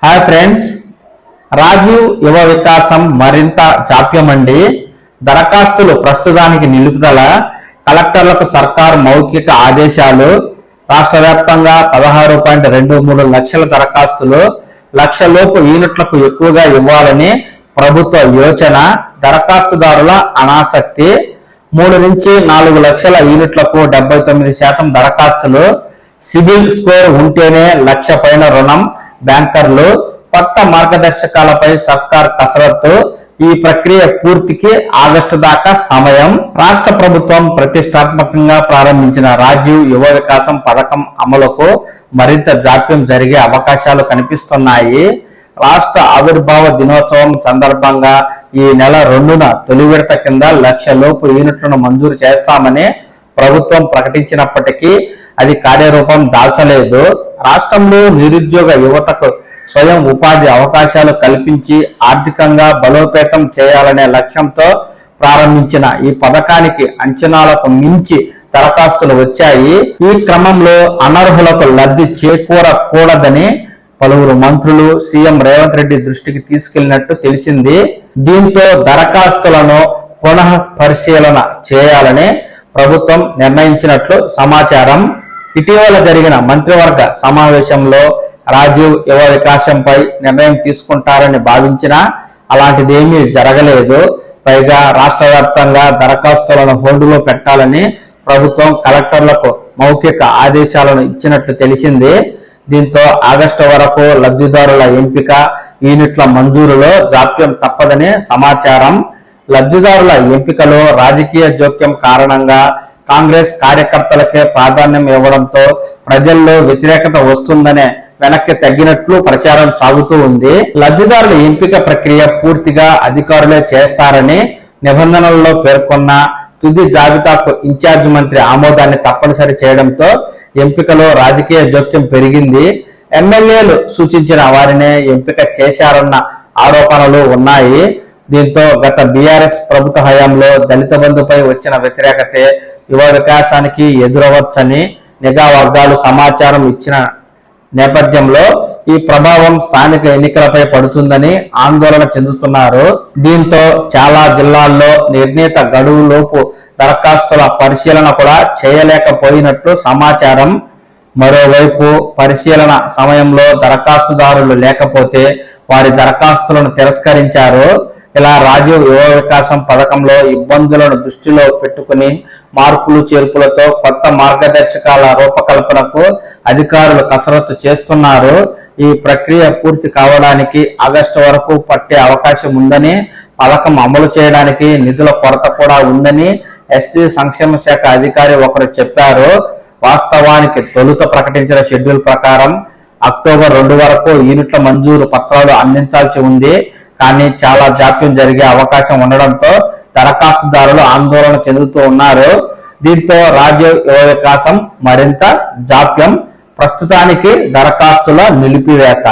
Hi friends, Rajiv యువ వికాసం మరింత జాప్యమండి. దరఖాస్తులు ప్రస్తుతానికి నిలుపుదల. కలెక్టర్లకు సర్కారు మౌఖిక ఆదేశాలు. రాష్ట్ర వ్యాప్తంగా 16.23 లక్షల దరఖాస్తులు. లక్షలోపు యూనిట్లకు ఎక్కువగా ఇవ్వాలని ప్రభుత్వ యోచన. దరఖాస్తుదారుల అనాసక్తి. 3 నుంచి 4 లక్షల యూనిట్లకు 79% దరఖాస్తులు. సిబిల్ స్కోర్ ఉంటేనే 1,00,000 పైన రుణం. బ్యాంకర్లు. కొత్త మార్గదర్శకాలపై సర్కార్ కసరత్తు. ఈ ప్రక్రియ పూర్తికి ఆగస్టు దాకా సమయం. రాష్ట్ర ప్రభుత్వం ప్రతిష్టాత్మకంగా ప్రారంభించిన రాజీవ్ యువ వికాసం పథకం అమలుకు మరింత జాప్యం జరిగే అవకాశాలు కనిపిస్తున్నాయి. రాష్ట్ర ఆవిర్భావ దినోత్సవం సందర్భంగా ఈ నెల 2న తొలి విడత కింద 1,00,000 లోపు యూనిట్లను మంజూరు చేస్తామని ప్రభుత్వం ప్రకటించినప్పటికీ అది కార్యరూపం దాల్చలేదు. రాష్ట్రంలో నిరుద్యోగ యువతకు స్వయం ఉపాధి అవకాశాలు కల్పించి ఆర్థికంగా బలోపేతం చేయాలనే లక్ష్యంతో ప్రారంభించిన ఈ పథకానికి అంచనాలకు మించి దరఖాస్తులు వచ్చాయి. ఈ క్రమంలో అనర్హులకు లబ్ధి చేకూరకూడదని పలువురు మంత్రులు సీఎం రేవంత్ రెడ్డి దృష్టికి తీసుకెళ్లినట్టు తెలిసింది. దీంతో దరఖాస్తులను పునః పరిశీలన చేయాలని ప్రభుత్వం నిర్ణయించినట్లు సమాచారం. ఇటీవల జరిగిన మంత్రివర్గ సమావేశంలో రాజీవ్ యువ వికాసంపై నిర్ణయం తీసుకుంటారని భావించినా అలాంటిదేమీ జరగలేదు. పైగా రాష్ట్ర వ్యాప్తంగా దరఖాస్తులను హోల్డులో పెట్టాలని ప్రభుత్వం కలెక్టర్లకు మౌఖిక ఆదేశాలను ఇచ్చినట్లు తెలిసింది. దీంతో ఆగస్టు వరకు లబ్ధిదారుల ఎంపిక, యూనిట్ల మంజూరులో జాప్యం తప్పదని సమాచారం. లబ్ధిదారుల ఎంపికలో రాజకీయ జోక్యం కారణంగా కాంగ్రెస్ కార్యకర్తలకే ప్రాధాన్యం ఇవ్వడంతో ప్రజల్లో వ్యతిరేకత వస్తుందనే వెనక్కి తగ్గినట్లు ప్రచారం సాగుతూ ఉంది. లబ్ధిదారుల ఎంపిక ప్రక్రియ పూర్తిగా అధికారులే చేస్తారని నిబంధనల్లో పేర్కొన్న తుది జాబితాకు ఇన్ఛార్జ్ మంత్రి ఆమోదాన్ని తప్పనిసరి చేయడంతో ఎంపికలో రాజకీయ జోక్యం పెరిగింది. ఎమ్మెల్యేలు సూచించిన వారినే ఎంపిక చేశారన్న ఆరోపణలు ఉన్నాయి. దీంతో గత బీఆర్ఎస్ ప్రభుత్వ హయాంలో దళిత బంధుపై వచ్చిన వ్యతిరేకతే యువ వికాసానికి ఎదురవచ్చని నిఘా వర్గాలు సమాచారం ఇచ్చిన నేపథ్యంలో ఈ ప్రభావం స్థానిక ఎన్నికలపై పడుతుందని ఆందోళన చెందుతున్నారు. దీంతో చాలా జిల్లాల్లో నిర్ణీత గడువులోపు దరఖాస్తుల పరిశీలన కూడా చేయలేకపోయినట్లు సమాచారం. మరోవైపు పరిశీలన సమయంలో దరఖాస్తుదారులు లేకపోతే వారి దరఖాస్తులను తిరస్కరించారు. ఇలా రాజీవ్ యువ వికాసం పథకంలో ఇబ్బందులను దృష్టిలో పెట్టుకుని మార్పులు చేర్పులతో కొత్త మార్గదర్శకాల రూపకల్పనకు అధికారులు కసరత్తు చేస్తున్నారు. ఈ ప్రక్రియ పూర్తి కావడానికి ఆగస్టు వరకు పట్టే అవకాశం ఉందని, పథకం అమలు చేయడానికి నిధుల కొరత కూడా ఉందని ఎస్సీ సంక్షేమ శాఖ అధికారి ఒకరు చెప్పారు. వాస్తవానికి తొలుత ప్రకటించిన షెడ్యూల్ ప్రకారం అక్టోబర్ 2 వరకు యూనిట్ల మంజూరు పత్రాలు అందించాల్సి ఉంది. కానీ చాలా జాప్యం జరిగే అవకాశం ఉండడంతో దరఖాస్తుదారులు ఆందోళన చెందుతూ ఉన్నారు. దీంతో రాజీవ్ యువ వికాసం మరింత జాప్యం. ప్రస్తుతానికి దరఖాస్తుల నిలిపివేత.